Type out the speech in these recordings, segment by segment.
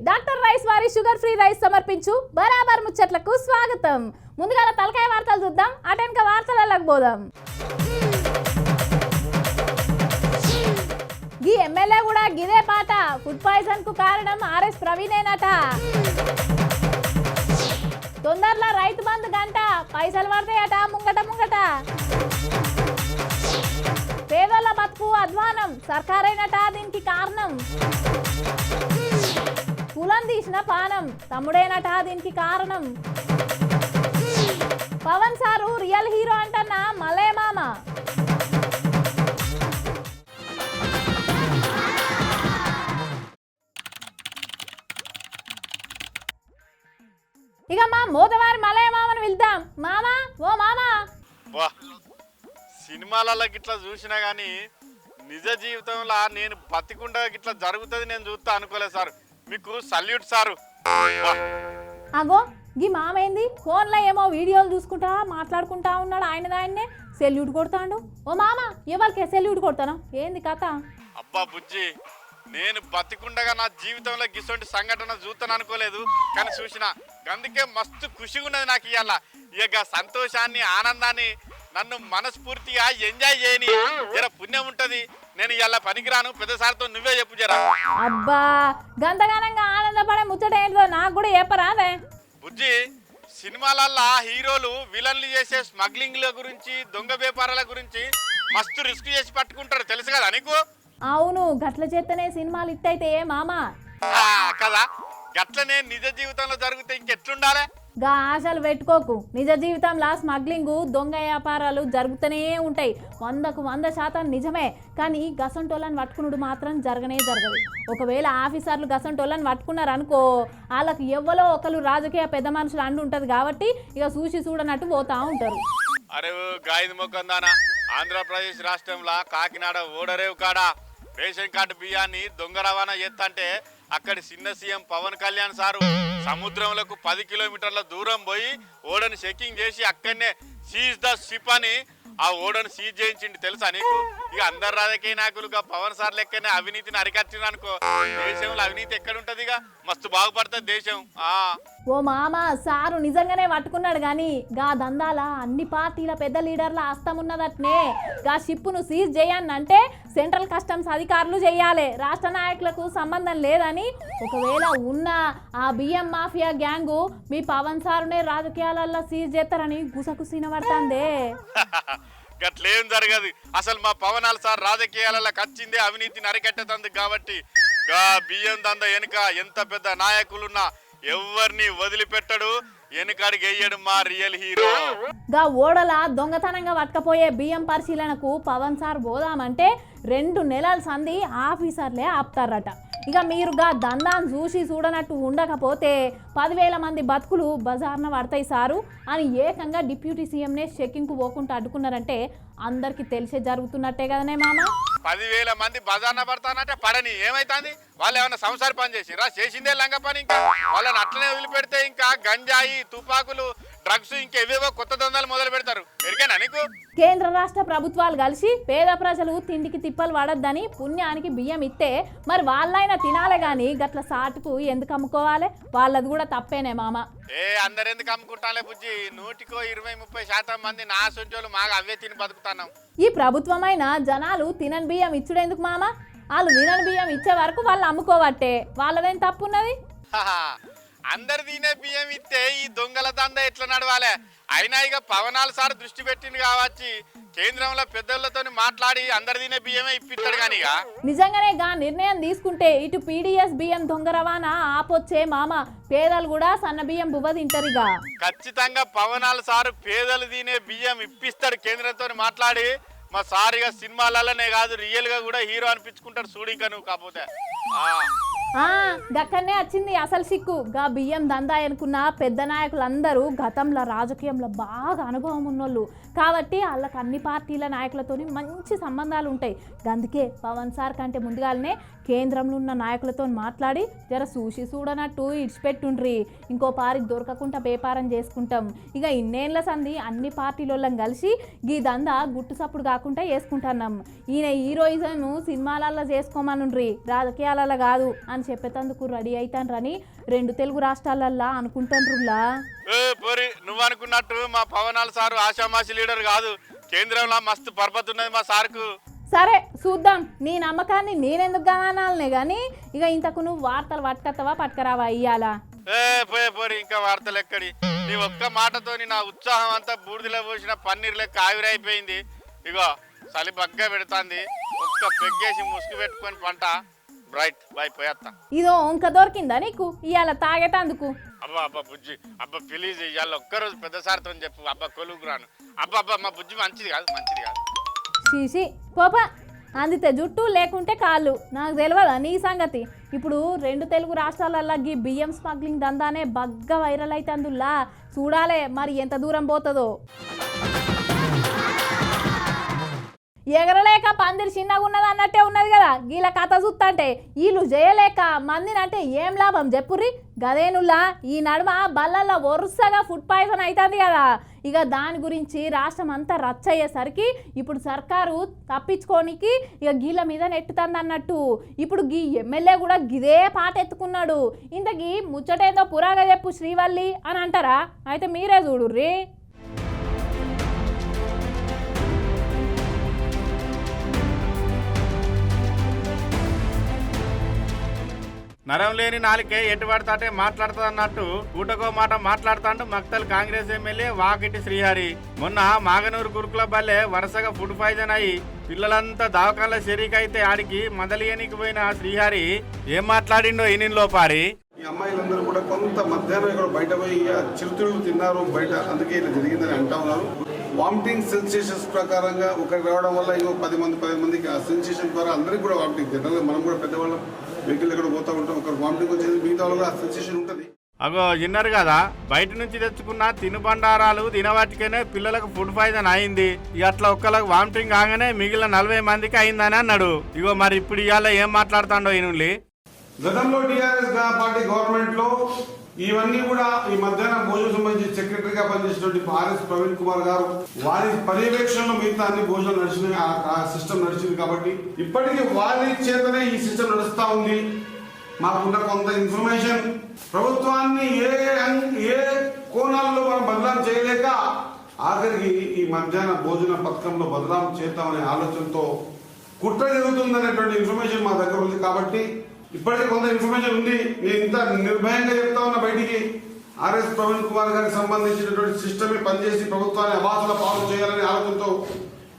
Doctor rice వారి sugar free rice సమర్పించు బరాబర్ ముచ్చట్లకు స్వాగతం. ముందుగా తలకాయ వార్తలు చూద్దాం, అటెనక వార్తలకు పోదాం. ఈ ఎమ్మెల్యే కూడా గిదే పాట, ఫుడ్ పాయిజన్ కు కారణం ఆర్ఎస్ ప్రవీణేనట. తొందరలో రైతు బంధు గంట, పైసలు పడతాయట ముంగట ముంగట. పేదల బతుకు అధ్వానం, సర్కారైనట దీనికి కారణం. కులం తీసిన పానం, తమ్ముడేనట దీనికి కారణం. పవన్ సారు రియల్ హీరో అంటన్న మలయ మామ. ఇక మా మోదవారి మలయ మామను వెళ్దాం. మామా ఓ మామా. సినిమాలలో గిట్లా చూసినా కానీ నిజ జీవితంలో నేను బతికుండా గిట్లా జరుగుతుంది నేను చూస్తా అనుకోలేదు సార్. మీకు సల్యూట్ సారు. అగో గీ మామ ఏంది ఫోన్లో ఏమో వీడియోలు చూసుకుంటా మాట్లాడుకుంటా ఉన్నాడు, ఆయననే సెల్యూట్ కొడతాడు. ఓ మామ ఎవరికి సెల్యూట్ కొడతాను, ఏంది కథ? అబ్బా బుజ్జి, నేను బతికుండగా నా జీవితంలో గిసొంటి సంఘటన చూస్తాను అనుకోలేదు, కానీ చూసిన అందుకే మస్తు ఖుషిగా ఉన్నది నాకు. ఇవాళ ఇక సంతోషాన్ని ఆనందాన్ని నన్ను మనస్ఫూర్తిగా ఎంజాయ్ చేయని జర పుణ్యం ఉంటది. నేను ఇవాళ పనికిరాను, పెద్దసారితో నువ్వే చెప్పు జరా. అబ్బా గంతగానంగా ఆనందపడే ముచ్చట ఏంటో నాకు కూడా చెప్పరాదే. బుజ్జి, సినిమాలల్లో హీరోలు విలన్లు చేసే స్మగ్లింగ్ల గురించి, దొంగ వ్యాపారాల గురించి మస్తు రిస్క్ చేసి పట్టుకుంటారు, తెలుసు కదా నీకు? అవును, గట్ల చేస్తేనే సినిమాలు ఇట్టయితే మామా కదా. గట్లనే నిజ జీవితంలో జరిగితే ఇంకెట్లుండాలి? గా ఆశలు పెట్టుకోకు, నిజ జీవితంలో స్మగ్లింగ్ దొంగ వ్యాపారాలు జరుగుతూనే ఉంటాయి. 100% నిజమే. కానీ గసంటోళ్ళని పట్టుకున్నాడు మాత్రం జరగనే జరగదు. ఒకవేళ ఆఫీసర్లు గసంటోళ్ళని పట్టుకున్నారు అనుకో, వాళ్ళకి ఎవ్వలో ఒకరు రాజకీయ పెద్ద మనుషులు అండు ఉంటుంది కాబట్టి ఇక చూసి చూడనట్టు పోతా ఉంటారు. అరే గాయదు మొక్కందానా, ఆంధ్రప్రదేశ్ రాష్ట్రంలో కాకినాడ ఓడరేవు కాడ రేషన్ కార్డు బియ్యాన్ని దొంగ రవాణా చేస్తంటే అక్కడి చిన్న సీఎం పవన్ కళ్యాణ్ సారు సముద్రంలోకి 10 కిలోమీటర్ల దూరం పోయి ఓడను చెకింగ్ చేసి అక్కడనే సీజ్ ద షిప్ అని ఆ ఓడను సీజ్ చేయించింది, తెలుసా నీకు? ఇక అందరు రాజకీయ నాయకులుగా పవన్ సార్ లెక్కనే అవినీతిని అరికట్టిన అనుకో, దేశంలో అవినీతి ఎక్కడుంటది? ఇక మస్తు బాగుపడుతుంది దేశం. ఓ మామ సారు నిజంగానే పట్టుకున్నాడు, కానీ గా దందాల అన్ని పార్టీల పెద్ద లీడర్ల హస్తం ఉన్నదట్నే. గా షిప్పును సీజ్ చేయాలంటే సెంట్రల్ కస్టమ్స్ అధికారులు చేయాలి, రాష్ట్ర నాయకులకు సంబంధం లేదని. ఒకవేళ ఉన్న ఆ బియ్యం మాఫియా గ్యాంగు మీ పవన్ సారునే రాజకీయాలలో సీజ్ చేస్తారని గుసగుసిన పడుతుందే. గట్లేం జరగదు. అసలు మా పవనాలు సార్ రాజకీయాలలో కచ్చిందే అవినీతిని అరికట్టేందుకు కాబట్టి. గా బియ్యం దంద వెనుక ఎంత పెద్ద నాయకులున్నా ఎవరిని వదిలిపెట్టడు, వెనుకడికి వెయ్యడు మా రియల్ హీరో. గా ఓడల దొంగతనంగా పట్టకపోయే బియ్యం పరిశీలనకు పవన్ సార్ పోదామంటే 2 నెలల సంధి ఆఫీసర్లే ఆపుతారట. ఇక మీరు గా దందాన్ని చూసి చూడనట్టు ఉండకపోతే 10,000 మంది బతుకులు బజార్న పడతాయి సారు అని ఏకంగా డిప్యూటీ సీఎంనే చెక్కింగ్కు పోకుండా అడ్డుకున్నారంటే అందరికి తెలిసే జరుగుతున్నట్టే కదనే మామ. 10,000 మంది బజార్న పడతానంటే పడని ఏమైతుంది? వాళ్ళు ఏమన్నా సంసార పని చేసిరా? చేసిందే లంగ పని. ఇంకా వాళ్ళని అట్లనే వదిలిపెడితే ఇంకా గంజాయి, తుపాకులు, డ్రగ్స్ ఇంకేవేవో కొత్త దందాలు మొదలు పెడతారు. ఎరికేనా నీకు? కేంద్ర రాష్ట్ర ప్రభుత్వాలు కలిసి పేద ప్రజలు తిండికి తిప్పలు పడద్దని పుణ్యానికి బియ్యం ఇస్తే మరి వాళ్ళైనా తినాలే గాని గట్ల సాటుకు ఎందుకు అమ్ముకోవాలి? వాళ్ళది కూడా తప్పేనే మామ. అందరు ఎందుకు అమ్ముకుంటాలే బుజ్జి, 100కో 20-30% మంది నా సొంచోళ్ళు మాకు అవే తిని బతుకుతున్నాం. ఈ ప్రభుత్వమైన జనాలు తినని బియ్యం ఇచ్చుడెందుకు మామ? వాళ్ళు తినని బియ్యం ఇచ్చే వరకు వాళ్ళు అమ్ముకోవట్టే, వాళ్ళదేం తప్పున్నది? అందరు తినే బియ్యం ఇస్తే ఈ దొంగల దంద ఎట్లా నడవాలి? అయినా ఇక పవనాలు సార్ దృష్టి పెట్టింది కావచ్చు, కేంద్రంలో పెద్దలతో మాట్లాడి అందరు తినే బియ్యమే ఇప్పిస్తాడు. కానీ ఇక నిజంగానే గా నిర్ణయం తీసుకుంటే ఇటు పీడిఎస్ బియ్యం దొంగ రవాణా ఆపొచ్చే మామ. పేదలు కూడా సన్న బియ్యం బువ్వ తింటారు. ఇక ఖచ్చితంగా పవనాలు సారు పేదలు తినే బియ్యం ఇప్పిస్తాడు కేంద్రంతో మాట్లాడి. మా సార్ ఇక సినిమాలలోనే కాదు రియల్ గా కూడా హీరో అనిపించుకుంటాడు చూడిక. నువ్వు కాకపోతే గక్కడనే వచ్చింది అసలు సిక్కు. గా బియ్యం దందా అనుకున్న పెద్ద నాయకులందరూ గతంలో రాజకీయంలో బాగా అనుభవం ఉన్నోళ్ళు కాబట్టి వాళ్ళకి అన్ని పార్టీల నాయకులతో మంచి సంబంధాలు ఉంటాయి. అందుకే పవన్ సార్ కంటే ముందుగానే కేంద్రంలో ఉన్న నాయకులతో మాట్లాడి జర చూసి చూడనట్టు ఇడిచిపెట్టుండ్రి, ఇంకో పారికి దొరకకుండా వ్యాపారం చేసుకుంటాం. ఇక ఇన్నేళ్ల సంది అన్ని పార్టీలోళ్ళం కలిసి గీ దందా గుట్టు సప్పుడు కాకుండా వేసుకుంటున్నాం. ఈయన హీరోయిజం సినిమాలలో చేసుకోమనుండ్రి, రాజకీయాలలో కాదు అని అని చెప్పేటందుకు రెడీ అవుతాన్రని 2 తెలుగు రాష్ట్రాలల్లా అనుకుంటాన్రులా. పోరి నువ్వు అనుకున్నట్టు మా పవనాల సారు ఆశామాషి లీడర్ కాదు, కేంద్రంలో మస్తు పరపతి ఉన్నది మా సార్కు. సరే చూద్దాం, నీ నమ్మకాన్ని నేనెందుకు గమనాలనే కానీ ఇక ఇంతకు నువ్వు వార్తలు పట్టుకత్తవా పట్టుకరావా ఇయ్యాలా? పోరి ఇంకా వార్తలు ఎక్కడి, నీ ఒక్క మాటతోని నా ఉత్సాహం అంతా బూడిదలో పోసిన పన్నీర్ లెక్క ఆవిరైపోయింది. ఇగో చలి బగ్గా పెడుతుంది, ఒక్క పెగ్గేసి ముసుగు పెట్టుకొని పంట బ్రైట్ బాయ్ పోయేస్తా. ఇదో ఇంక దొరికిందా నీకు ఇవాళ తాగేటందుకు? అబ్బా అబ్బా బుజ్జి అబ్బా ప్లీజ్ ఇవాళ ఒక్కరోజు పెద్ద సార్తో చెప్పు అబ్బా కొలుగు రాను. అబ్బా అబ్బా మా బుజ్జి మంచిది కాదు. చీసి పోపా, అందితే జుట్టు లేకుంటే కాళ్ళు, నాకు తెలియదా నీ సంగతి. ఇప్పుడు 2 తెలుగు రాష్ట్రాలల్లో గీ బియ్యం స్మగ్లింగ్ దందానే బగ్గా వైరల్ అవుతుందిలా, చూడాలే మరి ఎంత దూరం పోతుందో. ఎగరలేక పందిరి చిన్నగా ఉన్నది అన్నట్టే ఉన్నది కదా గీల కథ చూస్తుంటే. వీళ్ళు చేయలేక మందిని అంటే ఏం లాభం చెప్పుర్రి. గదేనుల్లా ఈ నడుమ బల్లల్లో వరుసగా ఫుడ్ పాయిజన్ అవుతుంది కదా. ఇక దాని గురించి రాష్ట్రం అంతా రచ్చ అయ్యేసరికి ఇప్పుడు సర్కారు తప్పించుకోనికి ఇక గీళ్ళ మీద నెట్టుతుంది అన్నట్టు. ఇప్పుడు గీ ఎమ్మెల్యే కూడా గిదే పాట ఎత్తుకున్నాడు. ఇంతకీ ముచ్చటేందో పురాగా చెప్పు శ్రీవల్లి అని అంటారా? అయితే మీరే చూడుర్రి. నరం లేని నాలుకే ఎటు పడతాంటే మాట్లాడుతుంది అన్నట్టు ఊటకో మాట మాట్లాడుతాండు మక్తల్ కాంగ్రెస్ ఎమ్మెల్యే వాకిటి శ్రీహరి. మొన్న మాగనూరు గురుకుల బల్లే వరుసగా ఫుడ్ పాయిజన్ అయ్యి పిల్లలంతా దవాఖాన్ల షరీకైతే ఆడికి మదలియనికి పోయిన శ్రీహరి ఏం మాట్లాడిండో ఈయనలో పారి. ఈ అమ్మాయిలందరూ కూడా కొంత మధ్యాహ్నం ఇక్కడ బయట పోయి చిరుతిళ్ళు తిన్నారు బయట, అందుకే ఇలా జరిగిందని అంటా ఉన్నారు. వామిటింగ్ సెన్సేషన్స్ ప్రకారంగా ఒకరికి రావడం వల్ల ఇంకో 10 మందికి ఆ సెన్సేషన్ ద్వారా అందరికీ కూడా వామిటింగ్. జనరల్గా మనం కూడా పెద్దవాళ్ళం వెహికల్ ఎక్కడ పోతూ ఉంటాం, ఒకరు వామిటింగ్ వచ్చేది మిగతా వాళ్ళు ఆ సెన్సేషన్ ఉంటుంది. అగో విన్నారు కదా, బయట నుంచి తెచ్చుకున్న తినుబండారాలు తినవాటికనే పిల్లలకు ఫుడ్ పాయిజన్ అయింది. ఇక అట్లా ఒక్కలకు వామిటింగ్ కాగానే మిగిలిన 40 మందికి అయిందని అన్నాడు. ఇగో మరి ఇప్పుడు ఇవాళ ఏం మాట్లాడుతాడో ఈయనలి. గతంలో టీఆర్ఎస్ పార్టీ గవర్నమెంట్ లో ఇవన్నీ కూడా ఈ మధ్యాహ్నం భోజనం సంబంధించి సెక్రటరీగా పనిచేసినటువంటి ఆర్ఎస్ ప్రవీణ్ కుమార్ గారు వారి పర్యవేక్షణలో మిగతా అన్ని భోజనం నడిచినాయి, ఆ సిస్టమ్ నడిచింది. కాబట్టి ఇప్పటికీ వారి చేతనే ఈ సిస్టమ్ నడుస్తూ ఉంది. మాకున్న కొంత ఇన్ఫర్మేషన్ ప్రభుత్వాన్ని ఏ కోణాల్లో మనం బదలాం చేయలేక ఆఖరికి ఈ మధ్యాహ్న భోజన పథకంలో బదలాం చేద్దామనే ఆలోచనతో కుట్ర జరుగుతుందనేటువంటి ఇన్ఫర్మేషన్ మా దగ్గర ఉంది. కాబట్టి ఇప్పటికే కొంత ఇన్ఫర్మేషన్ ఉంది. నేను ఇంత నిర్భయంగా చెప్తా ఉన్నా బయటికి ఆర్ఎస్ ప్రవీణ్ కుమార్ గారికి సంబంధించినటువంటి సిస్టమే పనిచేసి ప్రభుత్వాన్ని అవాసుల పాలు చేయాలనే ఆలోచనతో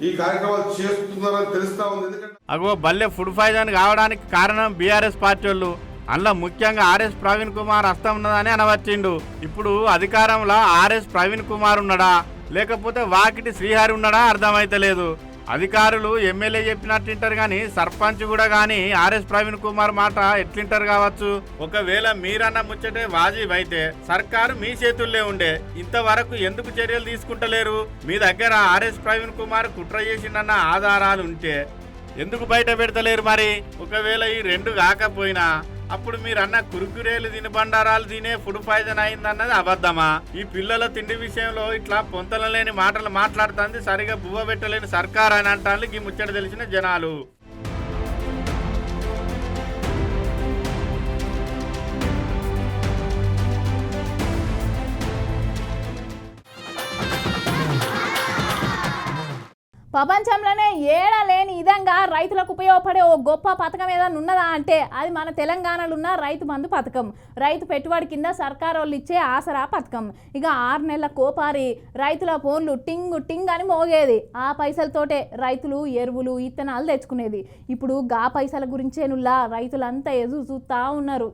ఈ కార్యక్రమాలు చేస్తున్నారని తెలుస్తా ఉంది. ఎందుకంటే అగో బల్లె ఫుడ్ పాయిజన్ కావడానికి కారణం బీఆర్ఎస్ పార్టీ వాళ్ళు, అందులో ముఖ్యంగా ఆర్ఎస్ ప్రవీణ్ కుమార్ హస్తం ఉన్నదని అనవచ్చిండు. ఇప్పుడు అధికారంలో ఆర్ఎస్ ప్రవీణ్ కుమార్ ఉన్నాడా లేకపోతే వాకిటి శ్రీహరి ఉన్నాడా అర్థమైతలేదు. అధికారులు ఎమ్మెల్యే చెప్పినట్టు వింటారు కానీ సర్పంచ్ కూడా కానీ ఆర్ఎస్ ప్రవీణ్ కుమార్ మాట ఎట్లింటారు కావచ్చు. ఒకవేళ మీరన్న ముచ్చటే వాజీబ్ అయితే సర్కారు మీ చేతుల్లో ఉండే, ఇంతవరకు ఎందుకు చర్యలు తీసుకుంటలేరు? మీ దగ్గర ఆర్ఎస్ ప్రవీణ్ కుమార్ కుట్ర చేసిందన్న ఆధారాలు ఉంటే ఎందుకు బయట పెడతలేరు? మరి ఒకవేళ ఈ 2 కాకపోయినా అప్పుడు మీరన్న కురుకురేలు తినుబండారాలు తినే ఫుడ్ పాయిజన్ అయిందన్నది అబద్ధమా? ఈ పిల్లల తిండి విషయంలో ఇట్లా పొంతలలేని మాటలు మాట్లాడుతుంది సరిగా బువ్వ పెట్టలేని సర్కార్ అని అంటానికి ఈ ముచ్చట తెలిసిన జనాలు. ప్రపంచంలోనే ఏడలేని విధంగా రైతులకు ఉపయోగపడే ఓ గొప్ప పథకం ఏదైనా ఉన్నదా అంటే అది మన తెలంగాణలో ఉన్న రైతు బంధు పథకం. రైతు పెట్టుబడి కింద సర్కారు వాళ్ళు ఇచ్చే ఆసరా పథకం. ఇక 6 నెలల కోపారి రైతుల ఫోన్లు టింగ్ టింగ్ అని మోగేది. ఆ పైసలతోటే రైతులు ఎరువులు ఇత్తనాలు తెచ్చుకునేది. ఇప్పుడు గా పైసల గురించేనుల్లా రైతులంతా ఎదురు చూస్తూ ఉన్నారు.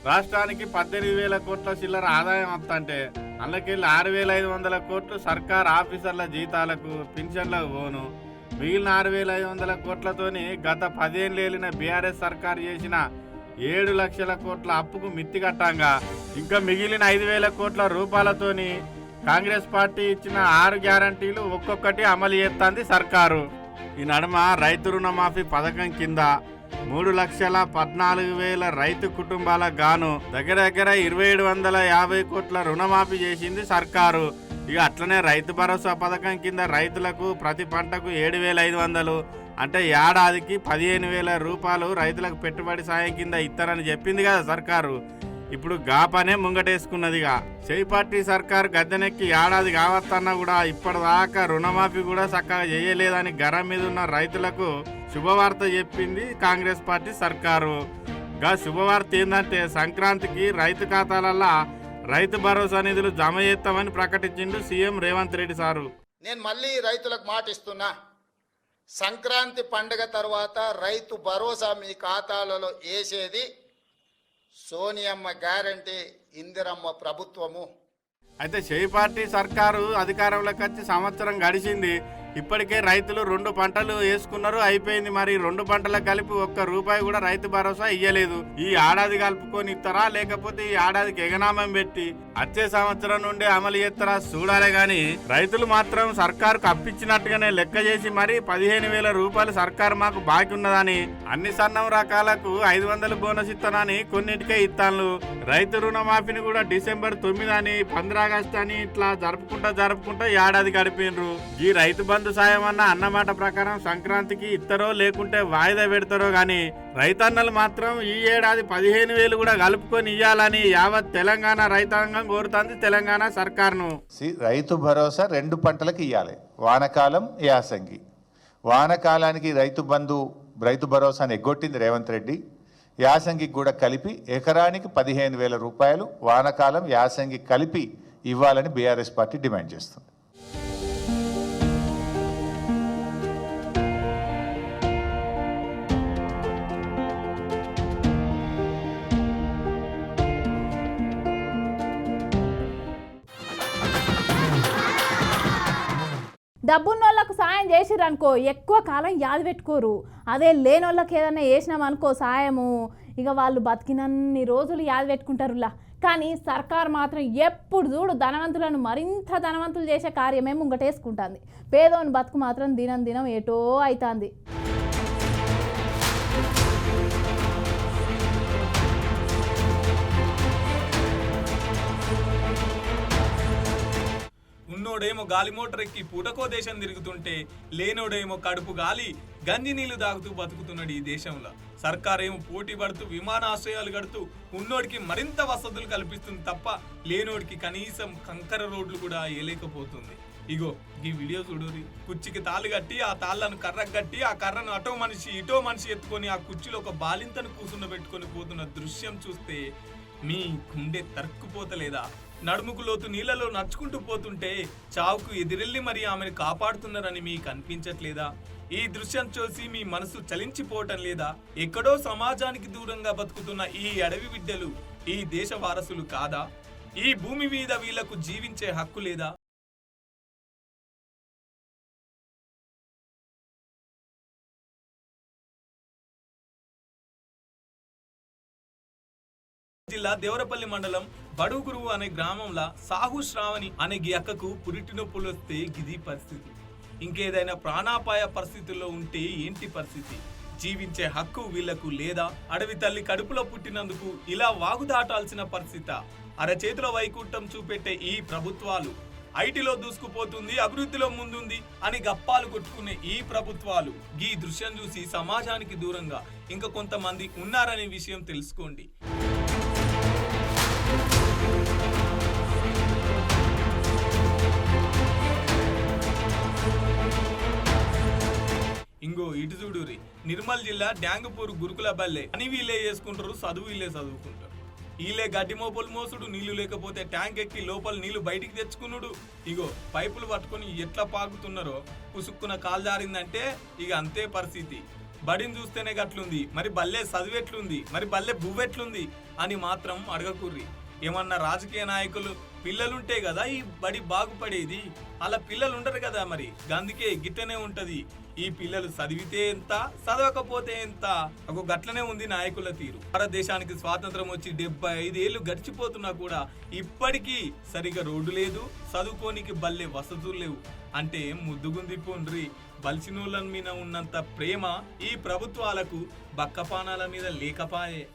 రాష్ట్రానికి 18,000 కోట్ల చిల్లర ఆదాయం వస్తుంటే అందుకెళ్ళి 6,500 కోట్లు సర్కార్ ఆఫీసర్ల జీతాలకు పింఛన్లకు పోను. మిగిలిన 6,500 కోట్లతోని గత 10 ఏళ్ళ బీఆర్ఎస్ సర్కార్ చేసిన 7 లక్షల కోట్ల అప్పుకు మిత్తి కట్టంగా ఇంకా మిగిలిన 5,000 కోట్ల రూపాయలతోని కాంగ్రెస్ పార్టీ ఇచ్చిన 6 గ్యారంటీలు ఒక్కొక్కటి అమలు చేస్తుంది సర్కారు. ఈ నడుమ రైతు రుణమాఫీ పథకం కింద 3,14,000 రైతు కుటుంబాలకు గాను దగ్గర 2,750 కోట్ల రుణమాఫీ చేసింది సర్కారు. ఇక అట్లనే రైతు భరోసా పథకం కింద రైతులకు ప్రతి పంటకు 7,500 అంటే ఏడాదికి 15,000 రూపాయలు రైతులకు పెట్టుబడి సాయం కింద ఇస్తారని చెప్పింది కదా సర్కారు. ఇప్పుడు గాపనే ముంగటేసుకున్నదిగా. పార్టీ సర్కారు గద్దెనెక్కి ఏడాది కావత్తన్నా కూడా ఇప్పటిదాకా రుణమాఫీ కూడా చక్కగా చేయలేదని గరం మీద ఉన్న రైతులకు శుభవార్త చెప్పింది కాంగ్రెస్ పార్టీ సర్కారు. గా శుభవార్త ఏంటంటే సంక్రాంతికి రైతు ఖాతాలల్లో రైతు భరోసా నిధులు జమ చేస్తామని ప్రకటించిండు సీఎం రేవంత్ రెడ్డి సారు. నేను మళ్ళీ రైతులకు మాట ఇస్తున్నా, సంక్రాంతి పండుగ తర్వాత రైతు భరోసా మీ ఖాతాలలో వేసేది సోనియమ్మ గ్యారంటీ, ఇందిరమ్మ ప్రభుత్వము. అయితే పార్టీ సర్కారు అధికారంలోకి వచ్చి సంవత్సరం గడిచింది. ఇప్పటికే రైతులు 2 పంటలు వేసుకున్నారు, అయిపోయింది. మరి 2 పంటలకు కలిపి ₹1 కూడా రైతు భరోసా ఇయ్యలేదు. ఈ ఏడాది కలుపుకొని ఇస్తారా లేకపోతే ఈ ఏడాదికి ఎగనామం పెట్టి వచ్చే సంవత్సరం నుండి అమలు చేస్తారా చూడాలే గాని రైతులు మాత్రం సర్కారుకు అప్పించినట్టుగానే లెక్క చేసి మరి 15,000 రూపాయలు సర్కారు మాకు బాకీ ఉన్నదని అన్ని సన్నం రకాలకు 500 బోనస్ ఇస్తానని కొన్నిటికే ఇస్తాను. రైతు రుణమాఫీని కూడా డిసెంబర్ 9 అని 15 ఆగస్టు అని ఇట్లా జరుపుకుంటా ఏడాది గడిపినరు. ఈ రైతు బంధు సాయం అన్నమాట ప్రకారం సంక్రాంతికి ఇస్తారో లేకుంటే వాయిదా పెడతారో గాని రైతన్నలు మాత్రం ఈ ఏడాది 15,000 కూడా కలుపుకొని ఇయ్యాలని యావత్ తెలంగాణ రైతాంగం కోరుతుంది తెలంగాణ సర్కార్ను. రైతు భరోసా 2 పంటలకు ఇవ్వాలి, వానకాలం యాసంగి. వానకాలానికి రైతు భరోసాను ఎగ్గొట్టింది రేవంత్ రెడ్డి. యాసంగికి కూడా కలిపి ఎకరానికి 15,000 రూపాయలు వానకాలం యాసంగి కలిపి ఇవ్వాలని బీఆర్ఎస్ పార్టీ డిమాండ్ చేస్తుంది. డబ్బున్నోళ్ళకు సాయం చేసిరనుకో ఎక్కువ కాలం యాద పెట్టుకోరు. అదే లేనోళ్ళకి ఏదైనా వేసినామనుకో సాయము, ఇక వాళ్ళు బతికినన్ని రోజులు యాద పెట్టుకుంటారులా. కానీ సర్కారు మాత్రం ఎప్పుడు చూడు ధనవంతులను మరింత ధనవంతులు చేసే కార్యమే ముంగటేసుకుంటుంది. పేదోని బతుకు మాత్రం దినం దినం ఏటో అవుతుంది. ఉన్నోడేమో గాలి మోటార్ ఎక్కి పూటకో దేశం తిరుగుతుంటే లేనోడేమో కడుపు గాలి గంజి నీళ్లు తాగుతూ బతుకుతున్నాడు ఈ దేశంలో. సర్కారేమో పోటీ పడుతూ విమానాశ్రయాలు కడుతూ ఉన్నోడికి మరింత వసతులు కల్పిస్తుంది తప్ప లేనోడికి కనీసం కంకర రోడ్లు కూడా వేయలేకపోతుంది. ఇగో ఈ వీడియో చూడురి. కుర్చీకి తాళ్ళు కట్టి ఆ తాళ్లను కర్రకు కట్టి ఆ కర్రను అటో మనిషి ఇటో మనిషి ఎత్తుకొని ఆ కుర్చీలో ఒక బాలింతను కూర్చుండబెట్టుకొని పోతున్న దృశ్యం చూస్తే మీ గుండె తరుక్కుపోతలేదా? నడుముకు లోతు నీళ్లలో నడుచుకుంటూ పోతుంటే చావుకు ఎదిరెళ్ళి మరి ఆమెను కాపాడుతున్నారని మీకు అనిపించట్లేదా? ఈ దృశ్యం చూసి మీ మనసు చలించిపోవటం లేదా? ఎక్కడో సమాజానికి దూరంగా బతుకుతున్న ఈ అడవి బిడ్డలు ఈ దేశ వారసులు కాదా? ఈ భూమి మీద వీళ్లకు జీవించే హక్కు లేదా? జిల్లా దేవరపల్లి మండలం బడుగురువు అనే గ్రామంలో సాహు శ్రావణి అనే అక్కకు పురిటి నొప్పులు వస్తే గిది పరిస్థితి. ఇంకేదైనా ప్రాణాపాయ పరిస్థితుల్లో ఉంటే ఏంటి పరిస్థితి? జీవించే హక్కు వీళ్లకు లేదా? అడవి తల్లి కడుపులో పుట్టినందుకు ఇలా వాగుదాటాల్సిన పరిస్థితి? అరచేతిలో వైకుంఠం చూపెట్టే ఈ ప్రభుత్వాలు, ఐటీలో దూసుకుపోతుంది, అభివృద్ధిలో ముందుంది అని గప్పాలు కొట్టుకునే ఈ ప్రభుత్వాలు ఈ దృశ్యం చూసి సమాజానికి దూరంగా ఇంకా కొంతమంది ఉన్నారనే విషయం తెలుసుకోండి. ఇంగో ఇటు చూడురి. నిర్మల్ జిల్లా డ్యాంగపూర్ గురుకుల బల్లె అని వీళ్ళే చేసుకుంటారు, చదువు వీళ్ళే చదువుకుంటారు. వీళ్ళే గడ్డి మోపులు మోసుడు, నీళ్లు లేకపోతే ట్యాంక్ ఎక్కి లోపల నీళ్లు బయటికి తెచ్చుకున్నాడు. ఇగో పైపులు పట్టుకొని ఎట్లా పాకుతున్నారో, పుసుక్కున కాలు జారిందంటే ఇక అంతే పరిస్థితి. బడిని చూస్తేనే గట్లుంది, మరి బల్లె చదువెట్లుంది, మరి బల్లె బువ్వెట్లుంది అని మాత్రం అడగకుర్రి. ఏమన్నా రాజకీయ నాయకులు పిల్లలుంటే కదా ఈ బడి బాగుపడేది, అలా పిల్లలు ఉండరు కదా, మరి అందుకే గిట్టనే ఉంటది. ఈ పిల్లలు చదివితే ఎంత చదవకపోతే ఎంత ఒక గట్లనే ఉంది నాయకుల తీరు. భారతదేశానికి స్వాతంత్రం వచ్చి 75 ఏళ్ళు గడిచిపోతున్నా కూడా ఇప్పటికీ సరిగా రోడ్డు లేదు, చదువుకోనికి బల్లే వసతులు లేవు. అంటే ముద్దుగుంది పోండ్రి, బలిసినోళ్ళ మీద ఉన్నంత ప్రేమ ఈ ప్రభుత్వాలకు బక్కపానాల మీద లేకపాయే.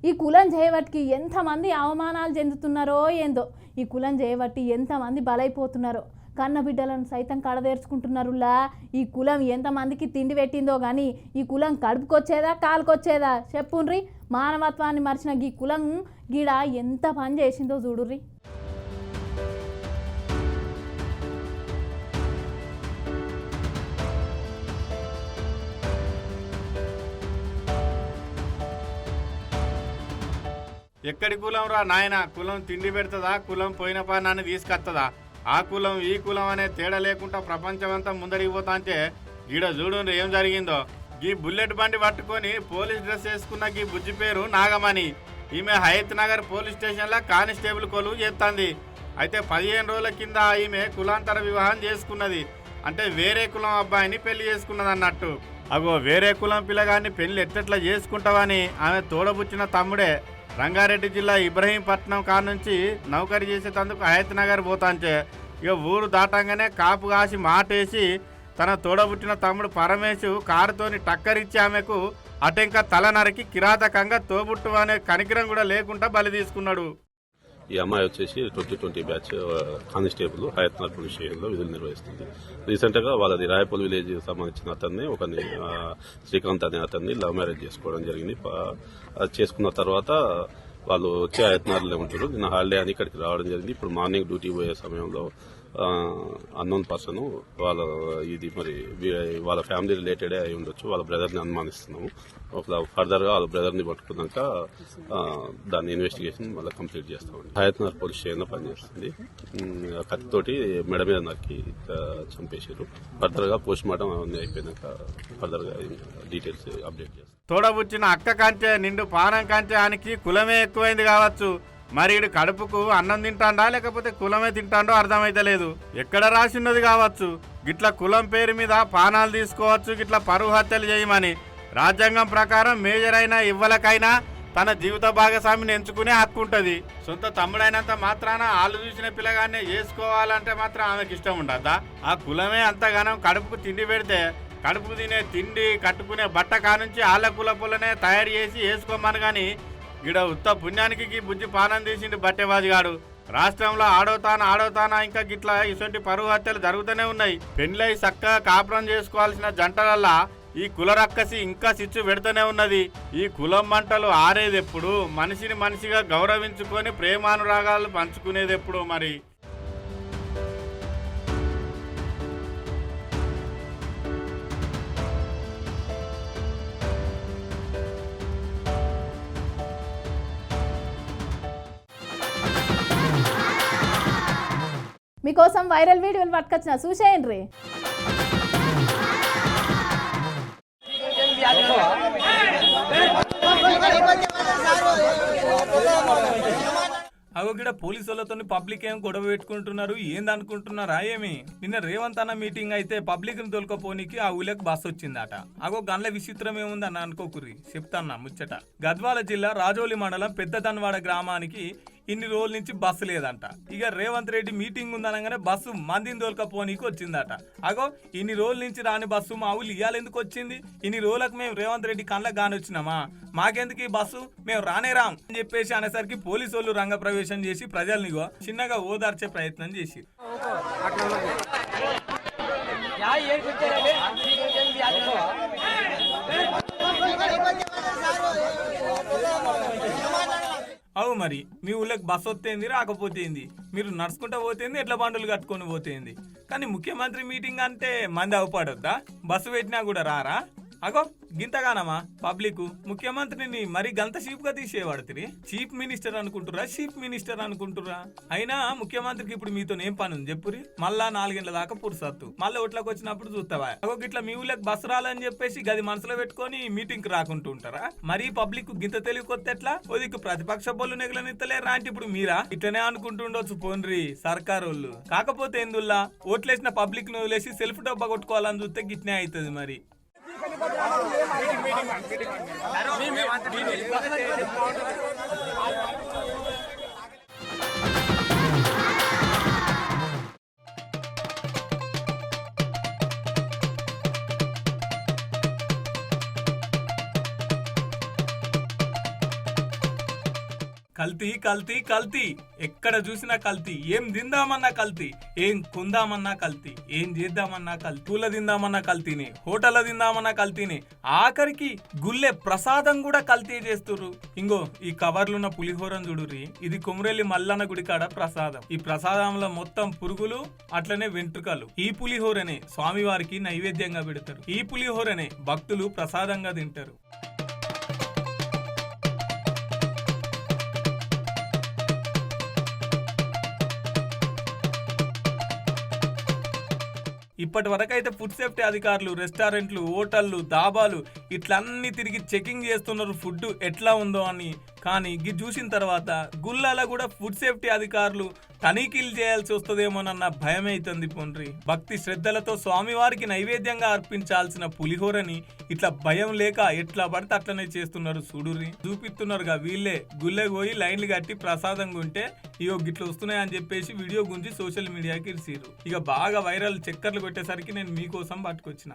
ఈ కులం చేయబట్టి ఎంతమంది అవమానాలు చెందుతున్నారో ఏందో, ఈ కులం చేయబట్టి ఎంతమంది బలైపోతున్నారో, కన్న బిడ్డలను సైతం కడదేర్చుకుంటున్నారులా. ఈ కులం ఎంతమందికి తిండి పెట్టిందో కానీ ఈ కులం కడుపుకొచ్చేదా కాలుకొచ్చేదా చెప్పుండ్రి. మానవత్వాన్ని మర్చిన ఈ కులం గీడ ఎంత పని చేసిందో చూడుర్రి. ఎక్కడి కులం రా నాయన? కులం తిండి పెడుతుందా, కులం పోయిన పానాన్ని తీసుకొస్తుందా? ఆ కులం ఈ కులం అనే తేడా లేకుండా ప్రపంచమంతా ముందడికి పోతా అంటే గీడ చూడు ఏం జరిగిందో. ఈ బుల్లెట్ బండి పట్టుకొని పోలీస్ డ్రెస్ వేసుకున్న ఈ బుజ్జి పేరు నాగమణి. ఈమె హయత్ నగర్ పోలీస్ స్టేషన్లో కానిస్టేబుల్ కొలువు చేస్తుంది. అయితే 15 రోజుల కింద ఈమె కులాంతర వివాహం చేసుకున్నది. అంటే వేరే కులం అబ్బాయిని పెళ్లి చేసుకున్నది అన్నట్టు. అగో వేరే కులం పిల్లగాన్ని పెళ్లి ఎట్లా చేసుకుంటావని ఆమె తోడబుచ్చిన తమ్ముడే రంగారెడ్డి జిల్లా ఇబ్రహీంపట్నం కాడ నుంచి నౌకరీ చేసేటందుకు హయత్ నగర్ పోతాంచే ఇక ఊరు దాటంగానే కాపు కాసి మాటేసి తన తోడబుట్టిన తమ్ముడు పరమేశు కారుతోని టక్కరిచ్చి ఆమెకు అటెంక తల నరికి కిరాతకంగా తోబుట్టు అనే కనికరం కూడా లేకుండా బలి తీసుకున్నాడు. ఈ అమ్మాయి వచ్చేసి 2020 batch constable Hayat Nagar police స్టేషన్లో విధులు నిర్వహిస్తుంది. రీసెంట్ గా వాళ్ళది రాయపల్లి విలేజ్ సంబంధించిన అతన్ని ఒకరిని శ్రీకాంత్ అనే అతన్ని లవ్ మ్యారేజ్ చేసుకోవడం జరిగింది. అది చేసుకున్న తర్వాత వాళ్ళు వచ్చి హయత్ నగర్లో ఉంటారు. నిన్న హాలిడే అని ఇక్కడికి రావడం జరిగింది. ఇప్పుడు మార్నింగ్ డ్యూటీ పోయే సమయంలో అన్నోన్ పర్సన్ ఇది మరి వాళ్ళ ఫ్యామిలీ రిలేటెడే అయి ఉండొచ్చు. వాళ్ళ బ్రదర్ని అనుమానిస్తున్నాము. ఫర్దర్ గా వాళ్ళ బ్రదర్ని పట్టుకున్నాక దాని ఇన్వెస్టిగేషన్ మళ్ళీ కంప్లీట్ చేస్తామండి. హయత్ నగర్ పోలీస్ స్టేషన్లో పనిచేస్తుంది. కత్తితోటి మెడ మీద నరికి చంపేశారు. ఫర్దర్ గా పోస్ట్ మార్టం అవన్నీ అయిపోయినాక ఫర్దర్ గా డీటెయిల్స్ అప్డేట్ చేస్తాం. తోడబుచ్చిన అక్క కంటే నిండు పానం కంటే ఆయనకి కులమే ఎక్కువైంది కావచ్చు. మరి ఇడు కడుపుకు అన్నం తింటాండా లేకపోతే కులమే తింటాండో అర్థమైతలేదు. ఎక్కడ రాసిన్నది కావచ్చు గిట్ల కులం పేరు మీద పానాలు తీసుకోవచ్చు, గిట్ల పరువు హత్యలు చేయమని. రాజ్యాంగం ప్రకారం మేజర్ అయినా ఇవ్వలకైనా తన జీవిత భాగస్వామిని ఎంచుకునే హక్కు ఉంటుంది. సొంత తమ్ముడైనంత మాత్రాన వాళ్ళు చూసిన పిల్లగానే చేసుకోవాలంటే మాత్రం ఆమెకి ఇష్టం ఉండద్దా? ఆ కులమే అంతగానం కడుపుకు తిండి పెడితే కడుపుకు తినే తిండి కట్టుకునే బట్ట కానుంచి ఆళ్ళ కుల పుల్లనే తయారు చేసి వేసుకోమని. కానీ ఈడ ఉత్త పుణ్యానికి బుజ్జి పానం తీసిండు బట్టెబాజిగాడు. రాష్ట్రంలో ఆడవుతానా ఇంకా గిట్లా ఇటువంటి పరువు హత్యలు జరుగుతూనే ఉన్నాయి. పెండ్లై చక్కగా కాపురం చేసుకోవాల్సిన జంటలల్లా ఈ కుల రక్కసి ఇంకా చిచ్చు పెడుతూనే ఉన్నది. ఈ కులం మంటలు ఆరేదెప్పుడు, మనిషిని మనిషిగా గౌరవించుకొని ప్రేమానురాగాలు పంచుకునేదెప్పుడు మరి? మీకోసం వైరల్ వీడియోలు పట్టుకొచ్చిన చూసేయండి. అగోగిడ పోలీసు వాళ్ళతో పబ్లిక్ ఏం గొడవ పెట్టుకుంటున్నారు ఏందనుకుంటున్నారా ఏమి? నిన్న రేవంత్ అన్న మీటింగ్ అయితే పబ్లిక్ ని తోలుకపోనికి ఆ ఊళ్ళకి బస్సు వచ్చిందట. అగో గన్ల విచిత్రం ఏముందని అనుకోకుర్రి, చెప్తాన్నా ముచ్చట. గద్వాల జిల్లా రాజోలి మండలం పెద్ద తన్వాడ గ్రామానికి ఇన్ని రోజుల నుంచి బస్సు లేదంట. ఇక రేవంత్ రెడ్డి మీటింగ్ ఉందనగానే బస్సు మందిని తోలుకపోనీకి వచ్చిందట. అగో ఇన్ని రోజుల నుంచి రాని బస్సు మా ఊళ్ళు ఇయ్యాలి ఎందుకు వచ్చింది? ఇన్ని రోజులకు మేము రేవంత్ రెడ్డి కళ్ళకు కానొచ్చినామా? మాకెందుకు ఈ బస్సు, మేము రానే రాం అని చెప్పేసి అనేసరికి పోలీసు వాళ్ళు రంగ ప్రవేశం చేసి ప్రజల్ని చిన్నగా ఓదార్చే ప్రయత్నం చేసి అవు మరి మీ ఊళ్ళకి బస్సు వస్తేంది రాకపోతేంది, మీరు నడుచుకుంటా పోతేంది ఎట్ల బండులు కట్టుకొని పోతేంది. కానీ ముఖ్యమంత్రి మీటింగ్ అంటే మంది అవపడొద్దా? బస్సు పెట్టినా కూడా రారా? అగో గింతగానమా పబ్లిక్ ముఖ్యమంత్రిని మరి గంత చీప్ గా తీసేవాడుతుంది. చీఫ్ మినిస్టర్ అనుకుంటురా, చీఫ్ మినిస్టర్ అనుకుంటురా? అయినా ముఖ్యమంత్రికి ఇప్పుడు మీతో ఏం పని ఉంది చెప్పురి? మళ్ళా 4 గంటల దాకా పురుసత్తు, మళ్ళీ ఓట్లకు వచ్చినప్పుడు చూస్తావా? అగో గిట్లా మీ ఊళ్ళకి బస్సు రాలని చెప్పేసి గది మనసులో పెట్టుకొని మీటింగ్ కి రాకుంటూ ఉంటారా? మరి పబ్లిక్ గింత తెలివి కొత్త ఎట్లా? ఓదికు ప్రతిపక్ష బొల్లు నెగలనిత్తలేరా అంటే ఇప్పుడు మీరా ఇట్లనే అనుకుంటుండొచ్చు పోన్రి సర్కారు వాళ్ళు. కాకపోతే ఎందుల్లా ఓట్లేసిన పబ్లిక్ ను వదిలేసి సెల్ఫ్ డబ్బా కొట్టుకోవాలని చూస్తే గిట్నే అవుతుంది మరి. కల్తీ కల్తీ కల్తీ, ఎక్కడ చూసినా కల్తీ. ఏం తిందామన్నా కల్తీ, ఏం కొందామన్నా కల్తీ, ఏం చేద్దామన్నా కల్తీ. పూల తిందామన్నా కల్తీనే, హోటల్లో తిందామన్నా కల్తీనే, ఆఖరికి గుల్లె ప్రసాదం కూడా కల్తీ చేస్తుర్రు. ఇంగో ఈ కవర్లున్న పులిహోరను చూడుర్రి, ఇది కొమురెల్లి మల్లన్న గుడి కాడ ప్రసాదం. ఈ ప్రసాదంలో మొత్తం పురుగులు అట్లనే వెంట్రుకలు. ఈ పులిహోరనే స్వామివారికి నైవేద్యంగా పెడతారు. ఈ పులిహోరనే భక్తులు ప్రసాదంగా తింటారు. ఇప్పటి వరకు అయితే ఫుడ్ సేఫ్టీ అధికారులు రెస్టారెంట్లు, హోటళ్లు, దాబాలు ఇట్లన్నీ తిరిగి చెకింగ్ చేస్తున్నారు ఫుడ్ ఎట్లా ఉందో అని. కానీ ఇది చూసిన తర్వాత గుళ్ళలో కూడా ఫుడ్ సేఫ్టీ అధికారులు తనిఖీలు చేయాల్సి వస్తుందేమోనన్న భయం అవుతుంది పోన్రి. భక్తి శ్రద్ధలతో స్వామివారికి నైవేద్యంగా అర్పించాల్సిన పులిహోరని ఇట్లా భయం లేక ఎట్లా పడితే అట్లనే చేస్తున్నారు. చూడుర్రి చూపిస్తున్నారుగా వీళ్ళే గుళ్ళే పోయి లైన్లు కట్టి ప్రసాదం కొంటే ఇగో గిట్ల వస్తున్నాయని చెప్పేసి వీడియో గురించి సోషల్ మీడియాకి ఇరిసిరు. ఇక బాగా వైరల్ చక్కర్లు పెట్టేసరికి నేను మీకోసం పట్టుకొచ్చిన.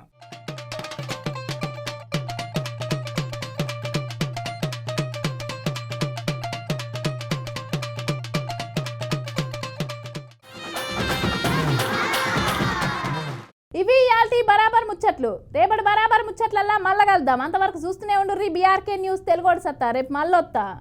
ఇవి ఇయాల్టి బరాబర్ ముచ్చట్లు. రేపటి బరాబర్ ముచ్చట్లల్లా మళ్ళా కలుద్దాం. అంతవరకు చూస్తూనే ఉండు బీఆర్కే న్యూస్ తెలుగోడు సత్తా. రేపు మళ్ళొత్తా.